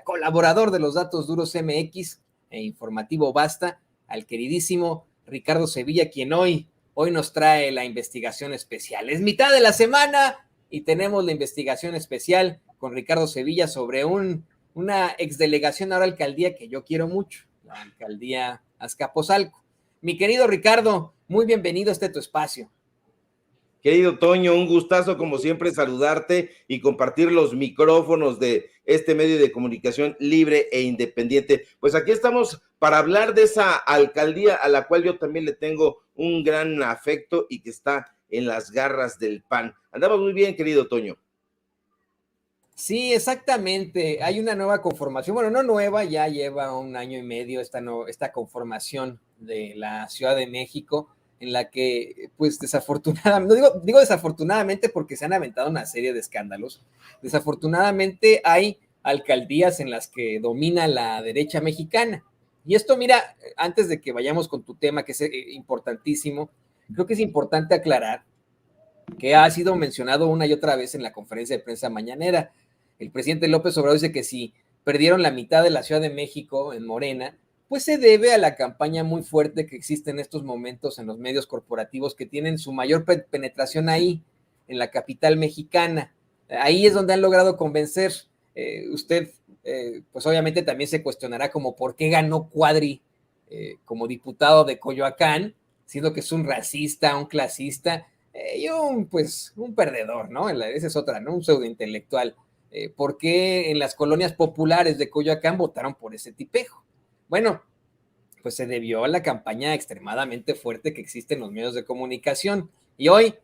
colaborador de los Datos Duros MX e Informativo Basta, al queridísimo Ricardo Sevilla, quien hoy nos trae la investigación especial. Es mitad de la semana y tenemos la investigación especial con Ricardo Sevilla sobre una exdelegación, ahora alcaldía que yo quiero mucho, la alcaldía Azcapotzalco. Mi querido Ricardo, muy bienvenido a tu espacio. Querido Toño, un gustazo como siempre saludarte y compartir los micrófonos de este medio de comunicación libre e independiente. Pues aquí estamos para hablar de esa alcaldía a la cual yo también le tengo un gran afecto y que está en las garras del PAN. Andamos muy bien, querido Toño. Sí, exactamente. Hay una nueva conformación, bueno, no nueva, ya lleva 1 año y medio esta conformación de la Ciudad de México, en la que, pues desafortunadamente, no digo desafortunadamente porque se han aventado una serie de escándalos, desafortunadamente hay alcaldías en las que domina la derecha mexicana. Y esto, mira, antes de que vayamos con tu tema, que es importantísimo, creo que es importante aclarar que ha sido mencionado una y otra vez en la conferencia de prensa mañanera. El presidente López Obrador dice que si perdieron la mitad de la Ciudad de México en Morena, pues se debe a la campaña muy fuerte que existe en estos momentos en los medios corporativos que tienen su mayor penetración ahí, en la capital mexicana. Ahí es donde han logrado convencer. Usted, pues obviamente también se cuestionará como por qué ganó Cuadri como diputado de Coyoacán, siendo que es un racista, un clasista, y un perdedor, ¿no? Esa es otra, ¿no? Un pseudointelectual. ¿Por qué en las colonias populares de Coyoacán votaron por ese tipejo? Bueno, pues se debió a la campaña extremadamente fuerte que existe en los medios de comunicación. Y hoy,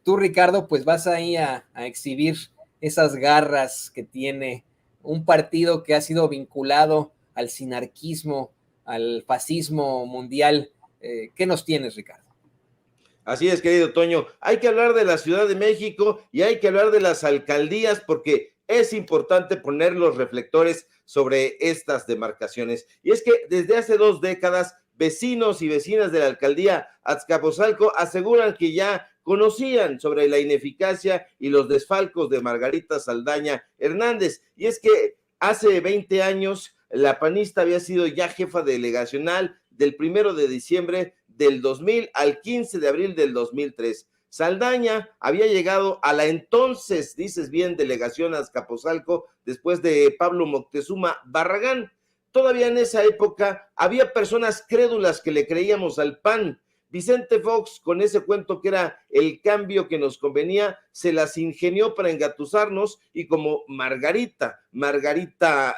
tú, Ricardo, pues vas ahí a exhibir esas garras que tiene un partido que ha sido vinculado al sinarquismo, al fascismo mundial. ¿Qué nos tienes, Ricardo? Así es, querido Toño. Hay que hablar de la Ciudad de México y hay que hablar de las alcaldías porque es importante poner los reflectores sobre estas demarcaciones. Y es que desde hace 2 décadas, vecinos y vecinas de la alcaldía Azcapotzalco aseguran que ya conocían sobre la ineficacia y los desfalcos de Margarita Saldaña Hernández. Y es que hace 20 años la panista había sido ya jefa delegacional del 1 de diciembre del 2000 al 15 de abril del 2003. Saldaña había llegado a la entonces, dices bien, delegación Azcapotzalco, después de Pablo Moctezuma Barragán. Todavía en esa época había personas crédulas que le creíamos al PAN. Vicente Fox, con ese cuento que era el cambio que nos convenía, se las ingenió para engatusarnos y como Margarita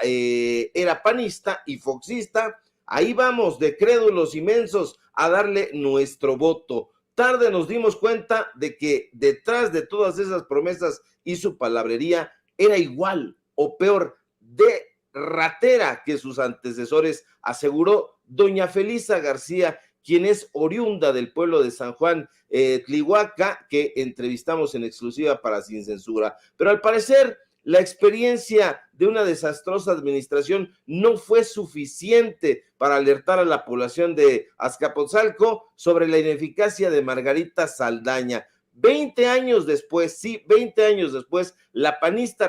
era panista y foxista, ahí vamos de crédulos inmensos a darle nuestro voto. Tarde nos dimos cuenta de que detrás de todas esas promesas y su palabrería era igual o peor de ratera que sus antecesores, aseguró doña Felisa García, quien es oriunda del pueblo de San Juan Tlihuaca, que entrevistamos en exclusiva para Sin Censura. Pero al parecer la experiencia de una desastrosa administración no fue suficiente para alertar a la población de Azcapotzalco sobre la ineficacia de Margarita Saldaña. 20 años después, la panista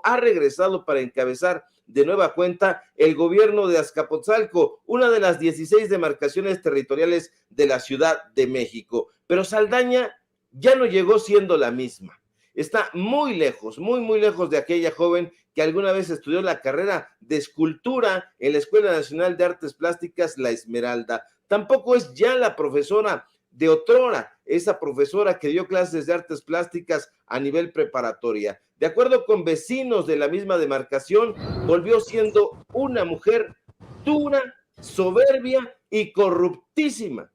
ha regresado para encabezar de nueva cuenta el gobierno de Azcapotzalco, una de las 16 demarcaciones territoriales de la Ciudad de México. Pero Saldaña ya no llegó siendo la misma. Está muy lejos, muy lejos de aquella joven que alguna vez estudió la carrera de escultura en la Escuela Nacional de Artes Plásticas La Esmeralda. Tampoco es ya la profesora de otrora, esa profesora que dio clases de artes plásticas a nivel preparatoria. De acuerdo con vecinos de la misma demarcación, volvió siendo una mujer dura, soberbia y corruptísima.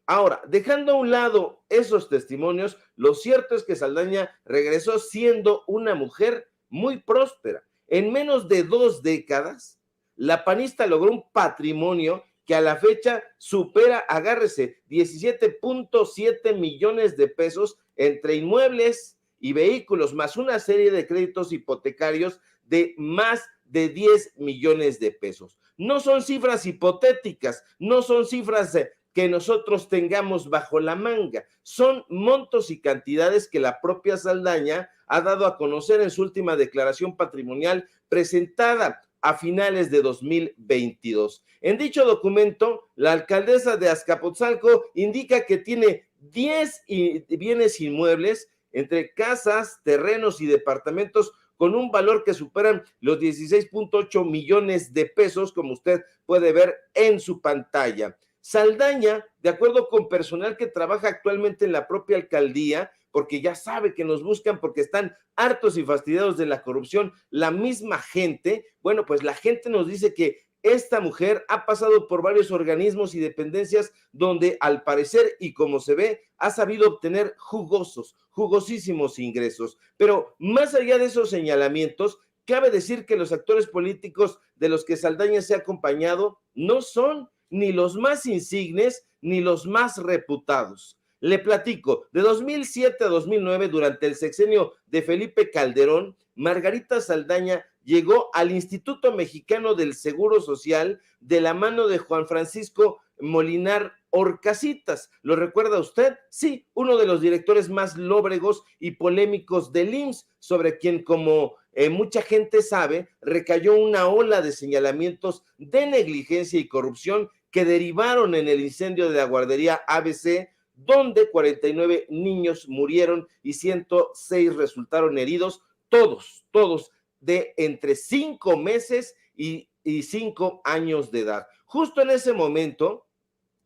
Ahora, dejando a un lado esos testimonios, lo cierto es que Saldaña regresó siendo una mujer muy próspera. En menos de 2 décadas, la panista logró un patrimonio que a la fecha supera, agárrese, 17.7 millones de pesos entre inmuebles y vehículos, más una serie de créditos hipotecarios de más de 10 millones de pesos. No son cifras hipotéticas, no son cifras que nosotros tengamos bajo la manga, son montos y cantidades que la propia Saldaña ha dado a conocer en su última declaración patrimonial presentada a finales de 2022. En dicho documento, la alcaldesa de Azcapotzalco indica que tiene 10 bienes inmuebles entre casas, terrenos y departamentos con un valor que superan los 16.8 millones de pesos, como usted puede ver en su pantalla. Saldaña, de acuerdo con personal que trabaja actualmente en la propia alcaldía, porque ya sabe que nos buscan porque están hartos y fastidiados de la corrupción, la misma gente, bueno, pues la gente nos dice que esta mujer ha pasado por varios organismos y dependencias donde al parecer y como se ve ha sabido obtener jugosísimos ingresos. Pero más allá de esos señalamientos, cabe decir que los actores políticos de los que Saldaña se ha acompañado no son ni los más insignes ni los más reputados. Le platico, de 2007 a 2009, durante el sexenio de Felipe Calderón, Margarita Saldaña llegó al Instituto Mexicano del Seguro Social de la mano de Juan Francisco Molinar Horcasitas. ¿Lo recuerda usted? Sí, uno de los directores más lóbregos y polémicos del IMSS, sobre quien, como mucha gente sabe, recayó una ola de señalamientos de negligencia y corrupción que derivaron en el incendio de la guardería ABC, donde 49 niños murieron y 106 resultaron heridos, todos de entre 5 meses y 5 años de edad. Justo en ese momento,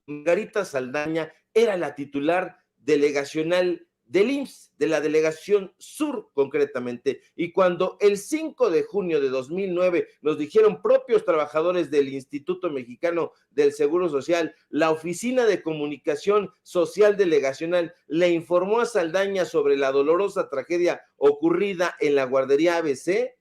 Margarita Saldaña era la titular delegacional del IMSS, de la Delegación Sur concretamente, y cuando el 5 de junio de 2009 nos dijeron propios trabajadores del Instituto Mexicano del Seguro Social, la Oficina de Comunicación Social Delegacional le informó a Saldaña sobre la dolorosa tragedia ocurrida en la guardería ABC,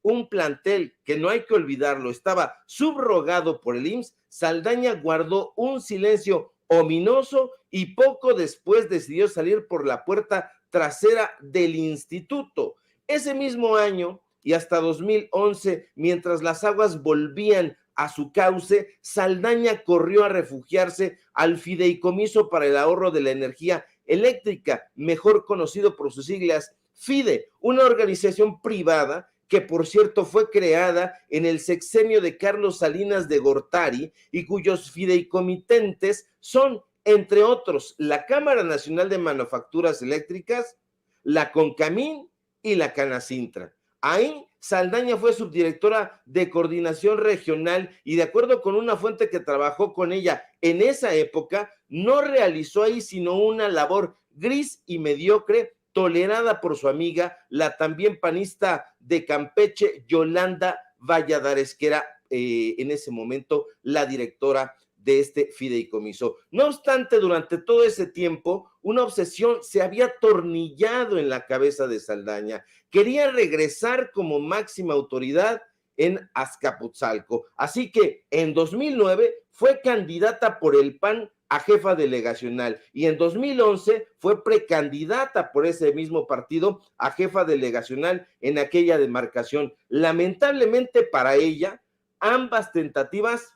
un plantel que no hay que olvidarlo, estaba subrogado por el IMSS, Saldaña guardó un silencio ominoso y poco después decidió salir por la puerta trasera del instituto. Ese mismo año y hasta 2011, mientras las aguas volvían a su cauce, Saldaña corrió a refugiarse al Fideicomiso para el Ahorro de la Energía Eléctrica, mejor conocido por sus siglas FIDE, una organización privada que por cierto fue creada en el sexenio de Carlos Salinas de Gortari y cuyos fideicomitentes son, entre otros, la Cámara Nacional de Manufacturas Eléctricas, la CONCAMIN y la Canacintra. Ahí Saldaña fue subdirectora de coordinación regional y, de acuerdo con una fuente que trabajó con ella en esa época, no realizó ahí sino una labor gris y mediocre, tolerada por su amiga, la también panista de Campeche, Yolanda Valladares, que era en ese momento la directora de este fideicomiso. No obstante, durante todo ese tiempo, una obsesión se había atornillado en la cabeza de Saldaña. Quería regresar como máxima autoridad en Azcapotzalco. Así que en 2009 fue candidata por el PAN a jefa delegacional y en 2011 fue precandidata por ese mismo partido a jefa delegacional en aquella demarcación. Lamentablemente para ella, ambas tentativas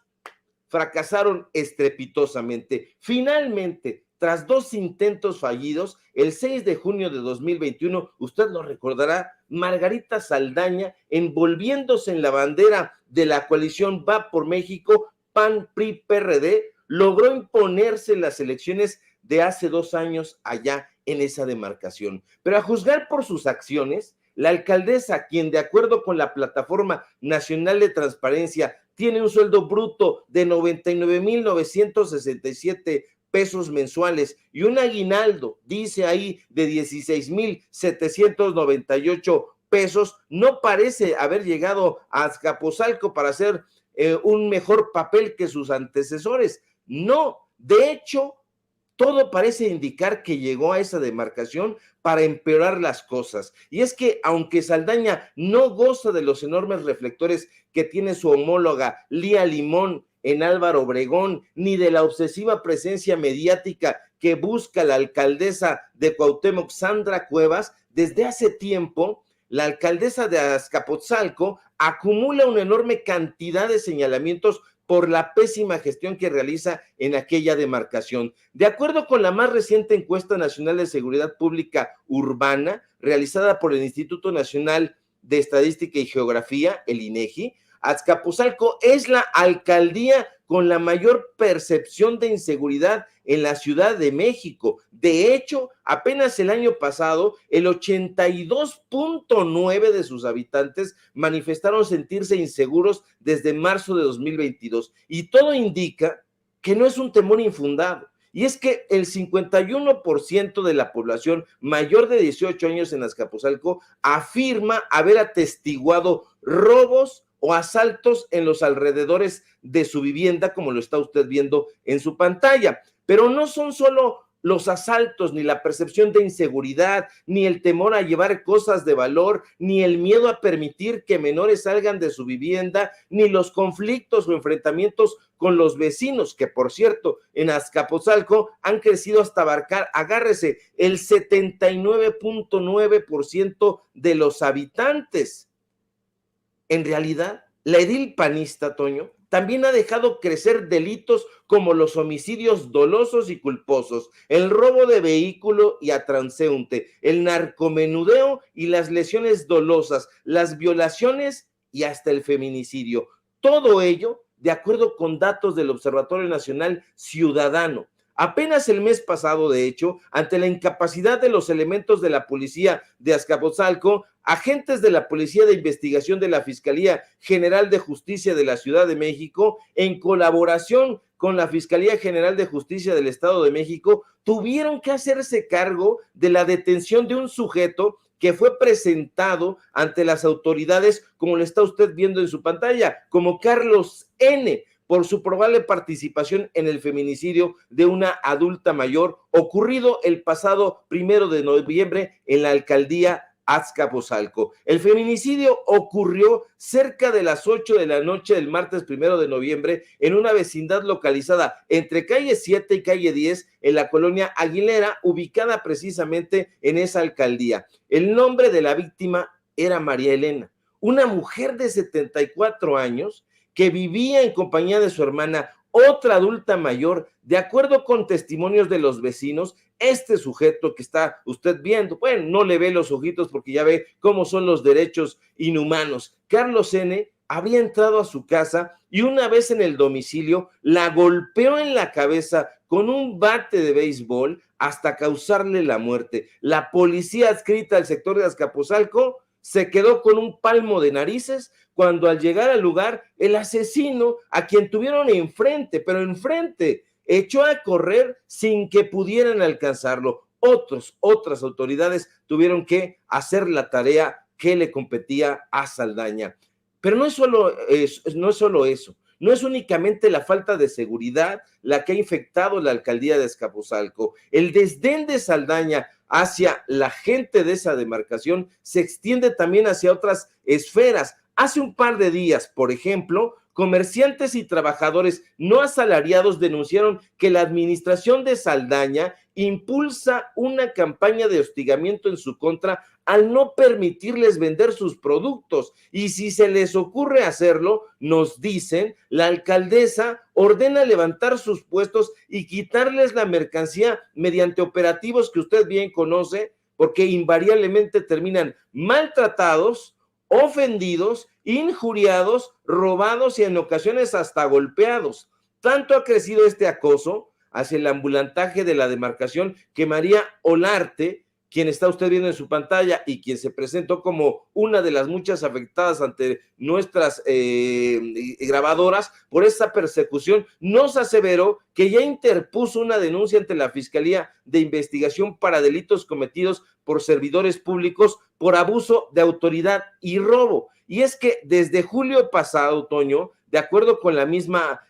fracasaron estrepitosamente. Finalmente, tras 2 intentos fallidos, el 6 de junio de 2021, usted lo recordará, Margarita Saldaña, envolviéndose en la bandera de la coalición Va por México, PAN, PRI, PRD, logró imponerse en las elecciones de hace 2 años allá en esa demarcación. Pero a juzgar por sus acciones, la alcaldesa, quien de acuerdo con la Plataforma Nacional de Transparencia tiene un sueldo bruto de 99,967 pesos mensuales y un aguinaldo, dice ahí, de 16,798 pesos, no parece haber llegado a Azcapotzalco para hacer un mejor papel que sus antecesores. No, de hecho, todo parece indicar que llegó a esa demarcación para empeorar las cosas. Y es que, aunque Saldaña no goza de los enormes reflectores que tiene su homóloga Lía Limón en Álvaro Obregón, ni de la obsesiva presencia mediática que busca la alcaldesa de Cuauhtémoc, Sandra Cuevas, desde hace tiempo, la alcaldesa de Azcapotzalco acumula una enorme cantidad de señalamientos por la pésima gestión que realiza en aquella demarcación. De acuerdo con la más reciente encuesta nacional de seguridad pública urbana, realizada por el Instituto Nacional de Estadística y Geografía, el INEGI, Azcapotzalco es la alcaldía con la mayor percepción de inseguridad en la Ciudad de México. De hecho, apenas el año pasado, el 82.9% de sus habitantes manifestaron sentirse inseguros desde marzo de 2022. Y todo indica que no es un temor infundado. Y es que el 51% de la población mayor de 18 años en Azcapotzalco afirma haber atestiguado robos o asaltos en los alrededores de su vivienda, como lo está usted viendo en su pantalla. Pero no son solo los asaltos, ni la percepción de inseguridad, ni el temor a llevar cosas de valor, ni el miedo a permitir que menores salgan de su vivienda, ni los conflictos o enfrentamientos con los vecinos, que por cierto, en Azcapotzalco han crecido hasta abarcar, agárrese, el 79.9% de los habitantes. En realidad, la edil panista, Toño, también ha dejado crecer delitos como los homicidios dolosos y culposos, el robo de vehículo y a transeúnte, el narcomenudeo y las lesiones dolosas, las violaciones y hasta el feminicidio. Todo ello de acuerdo con datos del Observatorio Nacional Ciudadano. Apenas el mes pasado, de hecho, ante la incapacidad de los elementos de la policía de Azcapotzalco, agentes de la Policía de Investigación de la Fiscalía General de Justicia de la Ciudad de México, en colaboración con la Fiscalía General de Justicia del Estado de México, tuvieron que hacerse cargo de la detención de un sujeto que fue presentado ante las autoridades, como lo está usted viendo en su pantalla, como Carlos N., por su probable participación en el feminicidio de una adulta mayor ocurrido el pasado 1 de noviembre en la alcaldía Azcapotzalco. El feminicidio ocurrió cerca de las 8 de la noche del martes 1 de noviembre en una vecindad localizada entre calle 7 y calle 10 en la colonia Aguilera, ubicada precisamente en esa alcaldía. El nombre de la víctima era María Elena, una mujer de 74 años que vivía en compañía de su hermana, otra adulta mayor. De acuerdo con testimonios de los vecinos, este sujeto que está usted viendo, bueno, no le ve los ojitos porque ya ve cómo son los derechos inhumanos. Carlos N. había entrado a su casa y una vez en el domicilio la golpeó en la cabeza con un bate de béisbol hasta causarle la muerte. La policía adscrita al sector de Azcapotzalco se quedó con un palmo de narices cuando al llegar al lugar, el asesino, a quien tuvieron enfrente, echó a correr sin que pudieran alcanzarlo. Otras autoridades tuvieron que hacer la tarea que le competía a Saldaña. Pero no es solo eso, no es únicamente la falta de seguridad la que ha infectado la alcaldía de Azcapotzalco. El desdén de Saldaña hacia la gente de esa demarcación se extiende también hacia otras esferas. Hace un par de días, por ejemplo, comerciantes y trabajadores no asalariados denunciaron que la administración de Saldaña impulsa una campaña de hostigamiento en su contra al no permitirles vender sus productos. Y si se les ocurre hacerlo, nos dicen, la alcaldesa ordena levantar sus puestos y quitarles la mercancía mediante operativos que usted bien conoce, porque invariablemente terminan maltratados, ofendidos, injuriados, robados y en ocasiones hasta golpeados. Tanto ha crecido este acoso hacia el ambulantaje de la demarcación que María Olarte, quien está usted viendo en su pantalla y quien se presentó como una de las muchas afectadas ante nuestras grabadoras por esta persecución, nos aseveró que ya interpuso una denuncia ante la Fiscalía de Investigación para delitos cometidos por servidores públicos por abuso de autoridad y robo. Y es que desde julio pasado, Toño, de acuerdo con la misma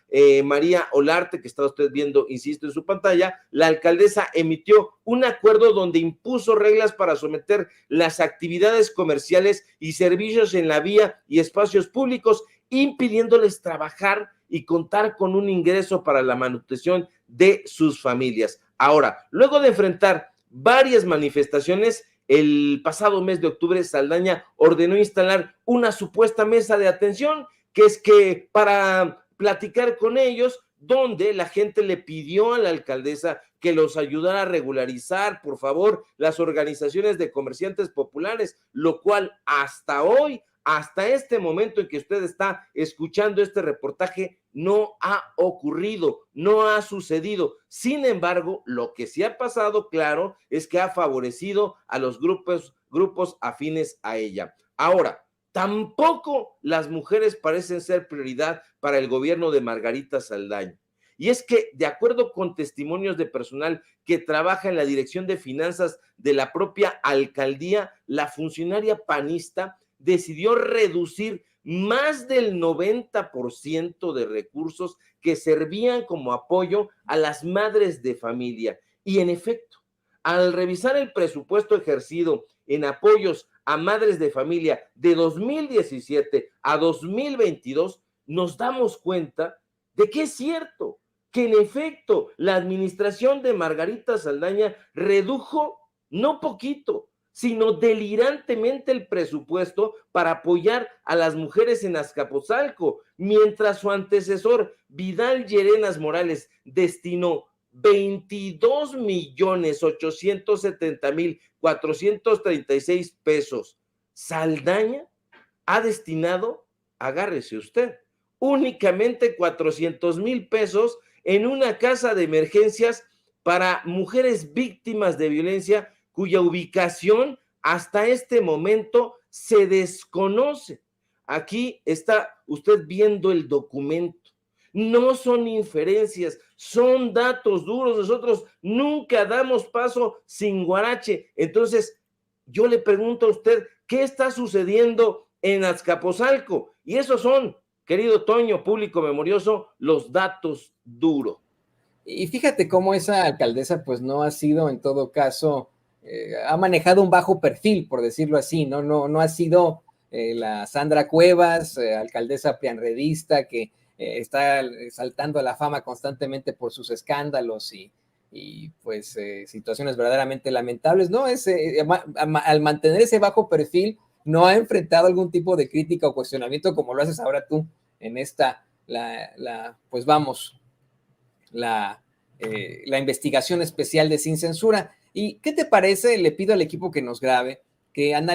María Olarte, que está usted viendo, insisto, en su pantalla, la alcaldesa emitió un acuerdo donde impuso reglas para someter las actividades comerciales y servicios en la vía y espacios públicos, impidiéndoles trabajar y contar con un ingreso para la manutención de sus familias. Ahora, luego de enfrentar varias manifestaciones, el pasado mes de octubre, Saldaña ordenó instalar una supuesta mesa de atención, que es que para platicar con ellos, donde la gente le pidió a la alcaldesa que los ayudara a regularizar, por favor, las organizaciones de comerciantes populares, lo cual hasta hoy hasta este momento en que usted está escuchando este reportaje, no ha ocurrido, no ha sucedido. Sin embargo, lo que sí ha pasado, claro, es que ha favorecido a los grupos afines a ella. Ahora, tampoco las mujeres parecen ser prioridad para el gobierno de Margarita Saldaña. Y es que, de acuerdo con testimonios de personal que trabaja en la Dirección de Finanzas de la propia alcaldía, la funcionaria panista decidió reducir más del 90% de recursos que servían como apoyo a las madres de familia. Y en efecto, al revisar el presupuesto ejercido en apoyos a madres de familia de 2017 a 2022, nos damos cuenta de que es cierto, que en efecto la administración de Margarita Saldaña redujo no poquito, sino delirantemente el presupuesto para apoyar a las mujeres en Azcapotzalco, mientras su antecesor Vidal Llerenas Morales destinó 22,870,436 pesos. Saldaña ha destinado, agárrese usted, únicamente 400,000 pesos en una casa de emergencias para mujeres víctimas de violencia cuya ubicación hasta este momento se desconoce. Aquí está usted viendo el documento. No son inferencias, son datos duros. Nosotros nunca damos paso sin guarache. Entonces, yo le pregunto a usted, ¿qué está sucediendo en Azcapotzalco? Y esos son, querido Toño, público memorioso, los datos duros. Y fíjate cómo esa alcaldesa, pues no ha sido en todo caso, ha manejado un bajo perfil, por decirlo así, no ha sido la Sandra Cuevas, alcaldesa prianredista, que está saltando a la fama constantemente por sus escándalos y pues situaciones verdaderamente lamentables, ¿no? Al mantener ese bajo perfil, no ha enfrentado algún tipo de crítica o cuestionamiento como lo haces ahora tú en esta, pues vamos, la investigación especial de Sin Censura. ¿Y qué te parece? Le pido al equipo que nos grabe, que analice